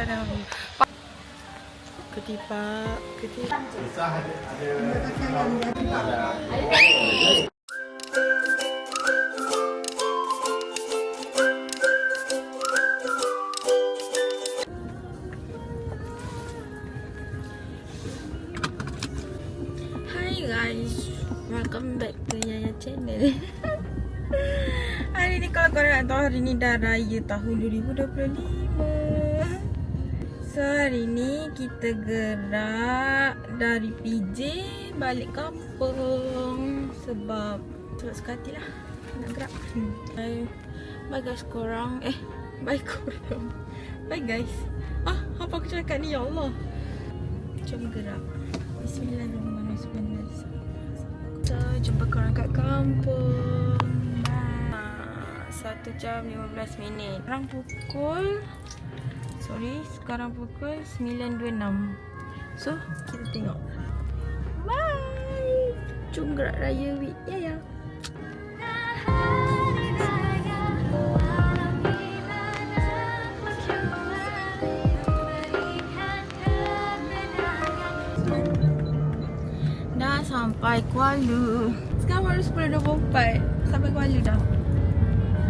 dahulu. Ketipak. Hi guys, welcome back to Yaya channel. Hari ni kalau korang nak tahu, hari ni dah raya tahun 2025. So hari ni kita gerak dari PJ balik kampung sebab sekali lah nak gerak. Bye guys korang. Bye korang. Bye guys. Apa aku cakap ni, ya Allah. Jom gerak. Bismillahirrahmanirrahim. So jumpa korang kat kampung. 1 jam 15 minit. Sekarang pukul 9.26. So kita tengok. Bye. Jom gerak raya with Yaya. Dah sampai Kuala. Sekarang baru 10.24. Sampai Kuala dah.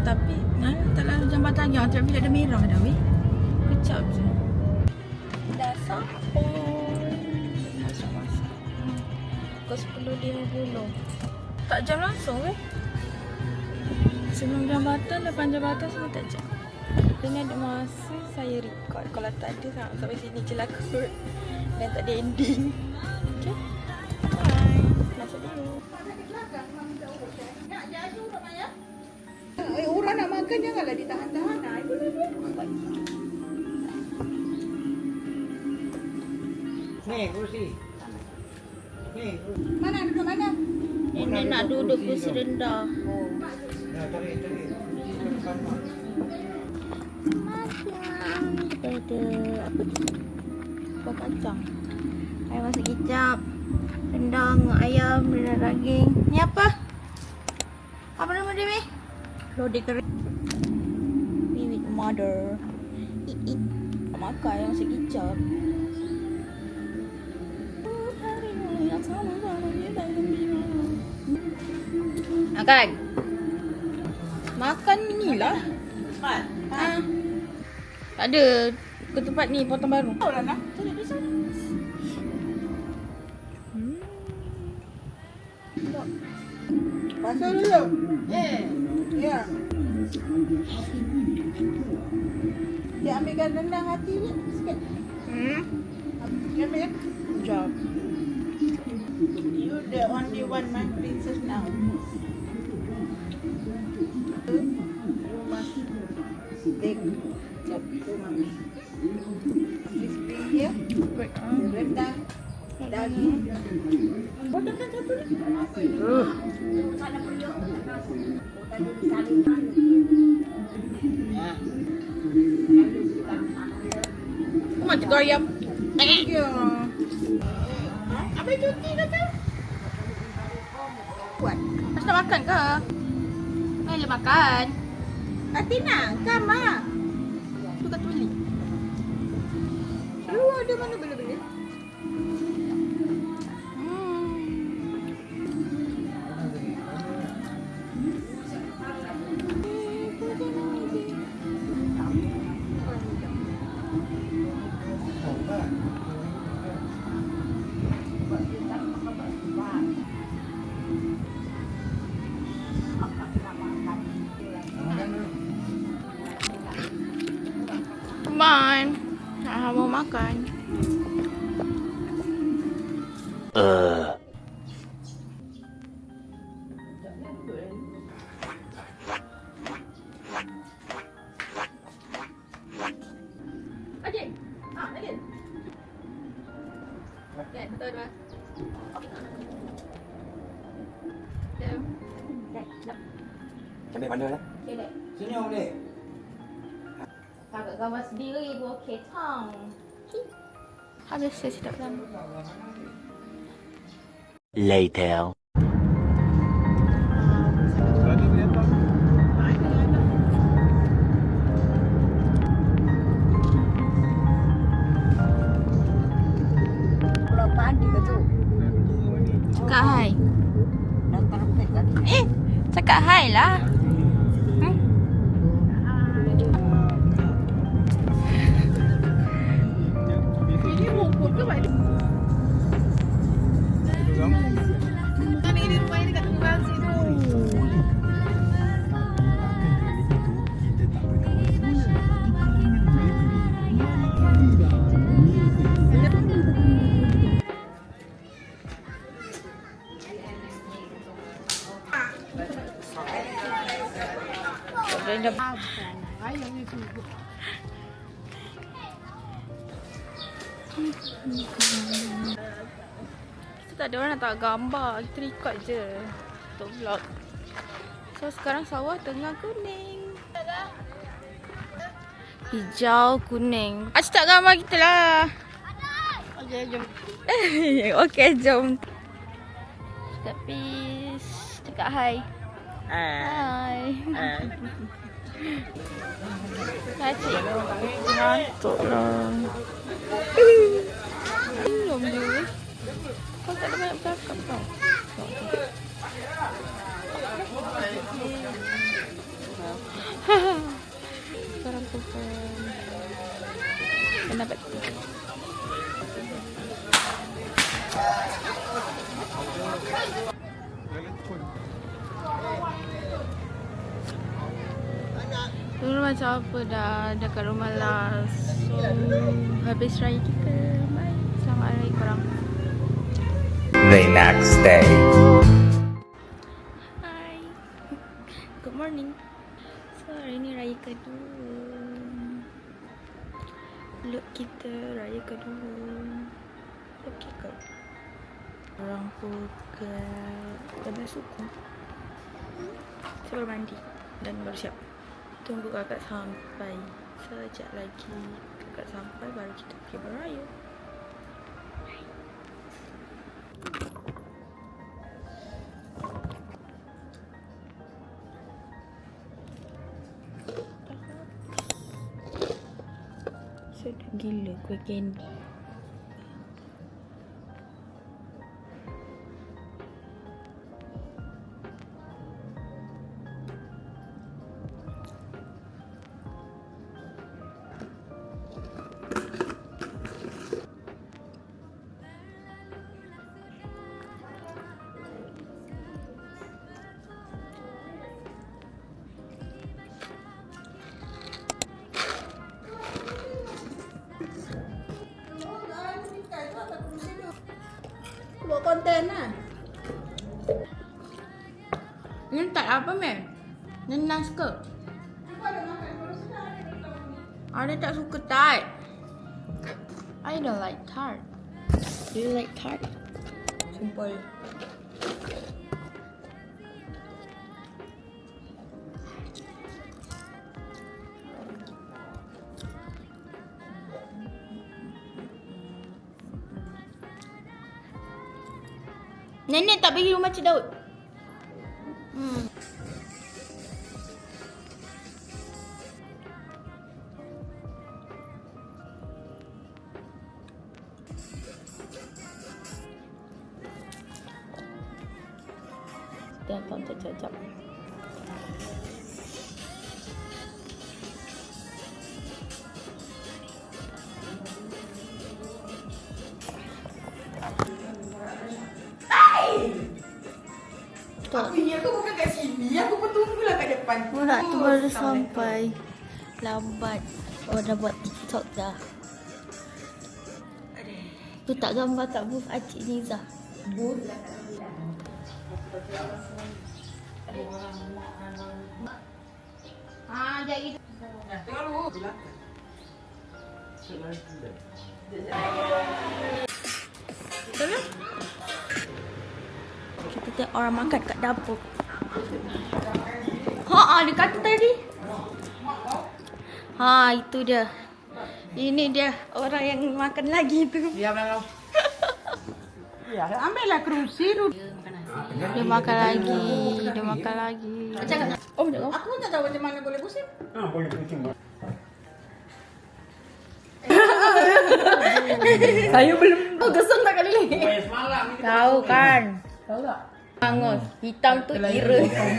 Tapi tak lalu jambatan lagi. Traffic ada merah dah weh. Kejap je. Dah sampai. Masak-masak. Pukul 10.50. Tak jam langsung weh. Sebelum jambatan, depan jambatan semua tak jam. Ini ada masa saya record. Kalau tak ada sampai sini je lah kot. Dan tak ada ending. Okay. Bye. Masuk dulu. Orang nak makan janganlah ditahan-tahan. Ni kursi. Ni. Mana duduk mana? Nenek nak duduk kursi rendah. Dah tarik. Macam kita ada apa tu? Kuah kacang. Ayam masak kicap. Rendang ayam, rendang daging. Ni apa? Apa nama dia ni? Lodeh kering. Me with mother. Eat. Makan ayam masak kicap. Makan. Makan ni lah. Tak ada ke tempat ni potong baru. Tahu lah nak. Pasal dulu. Ya. Dia ambilkan rendang hati ni sikit. Dia ambil ya. Jap. You the only one my princess now. You must take jap tu mami. Please bring here. Rendang, daging. Potongkan satu ni. Macam kau ayam. Ya. Apa cuti kata? Buat. Mas nak makan ke? Boleh makan. Atina, kama. Tu kat beli. Lu ada mana beli-beli? Bye. Nak mau makan. Adik. Adik. Kan, betul mas. Ambil pandai lah. Okay, dek. Senyum dek. Kakak gambar sendiri buah ketang. Habis saya sedap lama. Later. mandi ke tu? Cakap hai. Dah perfect tadi. Cakap hai lah. Ini rumput ke Pak? Kan ini rumah ini kat tengah situ. Ayam itu. Kita tak ada orang nak tak gambar. Kita record je untuk vlog. So sekarang sawah tengah kuning. Hijau kuning. Acik tak gambar kita lah. Okey, jom. Okay, jom. Cakap peace. Cakap hi. Hai. Acik ngantuk lah. Belum je. Kau tak ada banyak bercakap tau. Sekarang pukul. Kenapa? Dulu macam apa dah dekat rumah last. So habis raya kita. Bye. Selamat hari raya korang. The next day. Hi. Good morning. So hari ni raya kedua. Look kita raya kedua. Okay kau. Orang pukul 11 suku. Saya baru mandi dan baru siap. Tunggu kakak sampai. Sekejap lagi kakak sampai baru kita pergi beraya. Sedap gila kuih candy. Buat konten lah. Ni tak apa meh? Nenas ke? Ada tak suka tart? I don't like tart. Do you like tart? Simple. Nenek tak pergi rumah Cik Daud. Dia tonton jap-jap. Aku ni aku bukan kat sini. Aku pun tunggulah kat depan. Murah tu baru sampai. Lambat. Oh dah buat TikTok dah. Tu tak gambar kat booth Acik Niza. Jadi. Tengok dulu. Betul? Kita tengok orang makan kat dapur. Dia kata tadi. Itu dia. Ini dia orang yang makan lagi tu. Ya, belakang. Ya, ambillah kerusi dulu. Dia makan lagi. Dia makan lagi. Oh, macam Aku pun tak tahu macam mana boleh pusing. Boleh pusing. Saya belum. Oh, gesang tak kali ni? Tahu kan? Tahu tak? Hangus. Hitam tu ira. Bukan.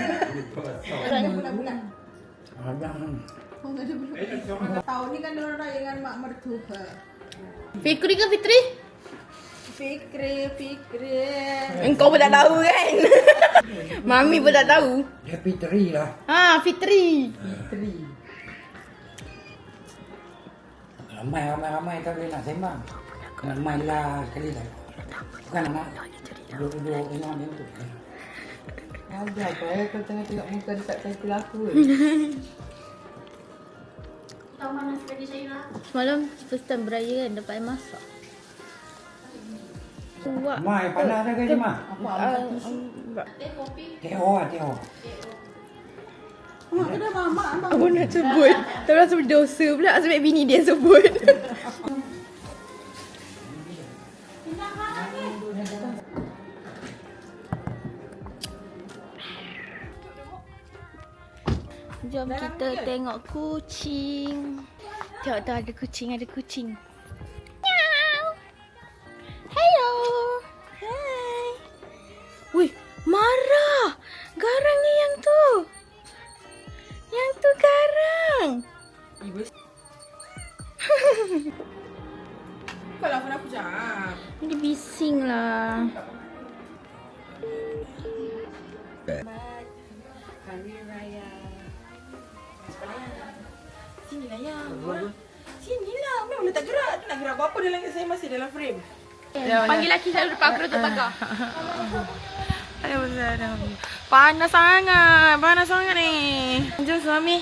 Oh, tak ada belum. Tahun ni kan diorang raya dengan mak mertua. Fikri ke Fitri? Fikri. Engkau pun tak tahu kan? Mami pun tak tahu. Dia Fitri lah. Ha, Fitri. Ramai tak boleh nak sembang. Ramai lah sekali lah. Bukan nak duduk tengok dia tu. Ada apa kau tengah tengok muka dekat cycle aku. Tahu mana sekali Syairah? Semalam first time beraya kan dapat air masak. Kuat. Mai panas dah ke je mah? Teh kopi. Teo lah Teo. Mak kena mamak abang. Apa nak sebut? Tapi rasa berdosa pula sebab bini dia sebut. Jom kita tengok kucing. Tengok tu ada kucing. Meow. Hello. Hai. Wih, marah. Garangnya yang tu. Yang tu garang. Ibu. Kalau phone aku jap. Dia bising lah. Hari raya. Sini lah ya. Sini lah. Memang dia tak gerak. Dia nak gerak apa-apa dia langit saya masih dalam frame. Panggil laki selalu depan aku tutup pagar. Ayo besar. Panas sangat ni. Jom suami.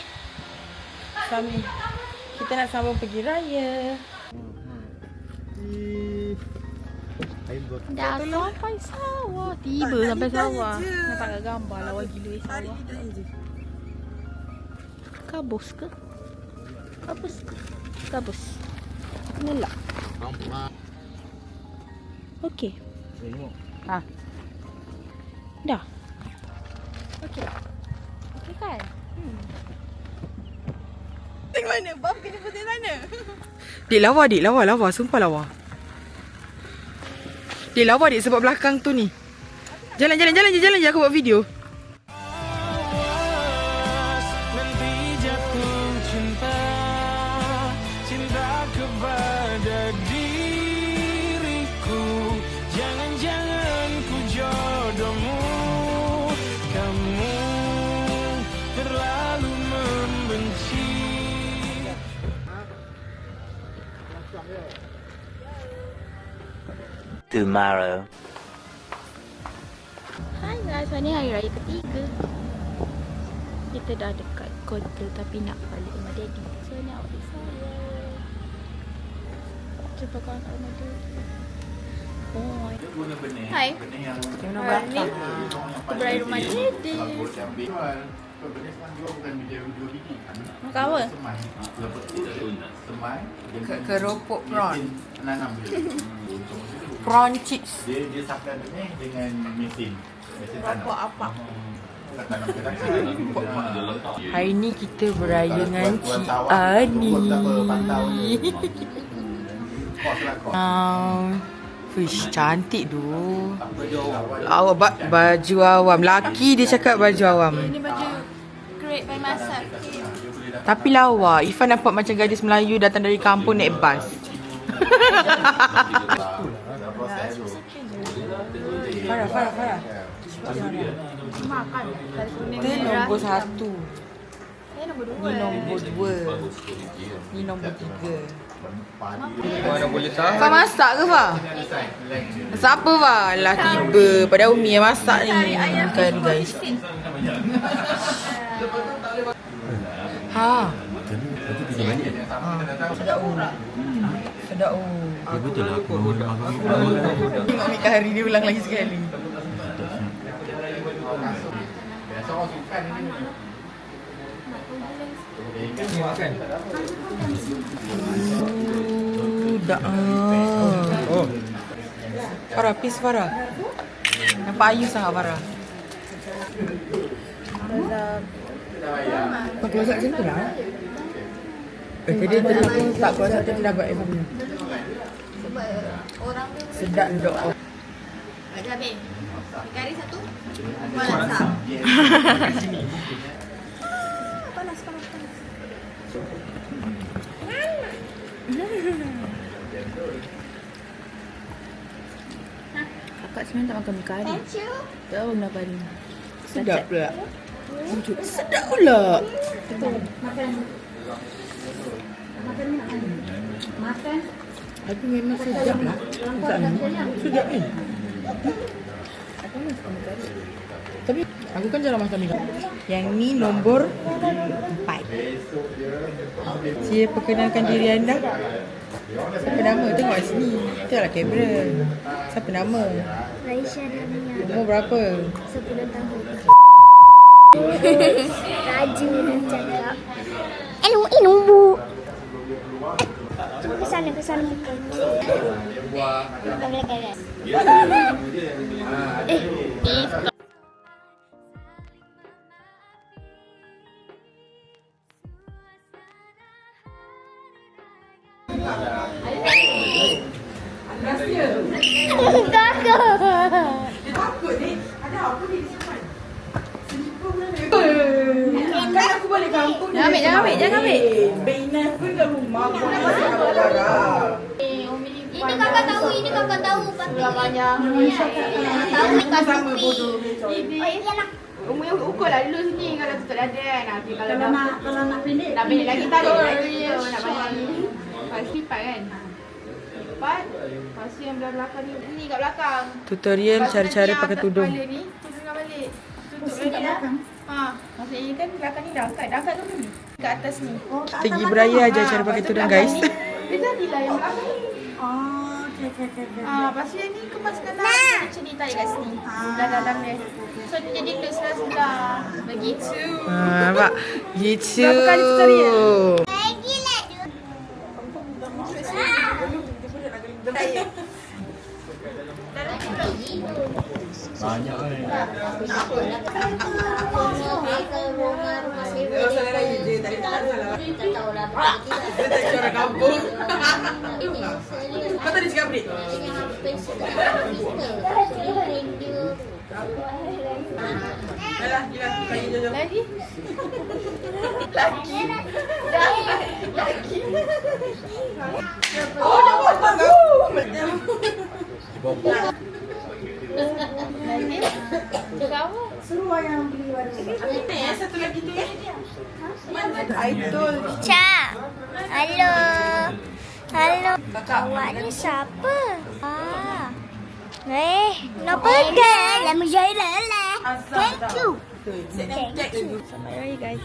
Kita nak sambung pergi raya. Dah sampai sawah. Tiba sampai sawah. Nampak kat gambar lawa gila sawah. Kabus ke? Kabus. Mengelak. Okey. Ha. Dah. Okey tak? Okey kan? Tengok mana? Bab kena putih sana. Dik lawa. Sumpah lawa. Dik lawa dik sebab belakang tu ni. Jalan je aku buat video. Tomorrow. Hai guys, hari ni hari raya ketiga. Kita dah dekat kota tapi nak balik rumah daddy. So ni outfit saya. Jumpa kawan kat rumah daddy. Oh. Hai. Hari ni kita berada rumah daddy. Makan apa? Keropok prawn. Prawn chips. Dia sakan ni dengan mesin tanam. Apa? Tanam kedai. Hari ni kita beraya dengan Cik Ani. Fish cantik tu. Awak baju awam. Laki dia cakap baju awam. Ini baju create by myself. Tapi lawa. Ifan nampak macam gadis Melayu datang dari kampung naik bas. Farah. Makan. Kita nombor 1. Saya nombor 2. Ni nombor 2. Ni nombor 3. Fah masak ke Fah? Siapa Fah? Lah tiba. Padahal Umi yang masak ni. Bukan guys. Ha. Sedap. Betul lah aku Tengok Mika hari dia ulang lagi sekali. biasa orang sukan ni. Dah. Oh. Farah, peace Farah. Nampak ayu sangat Farah. Kau keluar macam tu lah. Tadi tak keluar satu dia dah buat orang tu. Sedap duduk. Dah habis. Kari satu. Masak. Panas. Kakak sebenarnya tak makan mi kari. Thank you. Tahu kenapa ni? Sedap pula. Sedap pula. Aku memang sedap lah. Sedap ni. Tapi aku kan jarang makan mi. Yang ni nombor 4. Saya perkenalkan diri anda. Siapa nama? Tengok kat sini. Tengoklah kamera. Siapa nama? Raisya Damia, Umur berapa? 10 tahun. Raju dan cakap, nombor. Ke sana muka. Boleh kan? Kan aku balik kampung. Jangan ambil. Bina pun kat rumah. Aku nak masak barang. Ini kakak tahu pasti. Tahu ikan Sama tepi. bodoh. Ukur lah dulu sini kalau tutup ada kan. Nanti kalau dah nak pendek. nak pendek lagi tarik lagi. Nak banyak. Lepas lipat kan. Lipat. Lepas tu yang belah belakang ni kat belakang. Tutorial Lepas tu cara-cara nanti pakai yang tudung. kepala ni tudungkan balik. Tutup lagi lah. Maksudnya kan belakang ni dah angkat. Dah angkat tu ni. Kat atas ni. Kita pergi beraya ajar cara pakai tudung guys. Dia jadilah yang belakang ni. Oh, okey. Lepas tu yang ni kemaskan lah. Macam ni tarik kat sini. Dalam dia. So dia jadi loose lah sebelah. Begitu. Nampak? Gitu. Berapa kali tutorial? Banyak ni. Cara kampung. Kau tadi cakap break. Alah, gila. Lagi jauh-jauh. Lagi? Oh, dah potong kau. Lagi? Cakap apa? Suruh yang beli baru. Satu lagi tu. Aitul. Cak. Halo. Awak ni siapa? Kenapa dah? Lama jaya lah. Thank you. Thank you. Selamat Raya guys.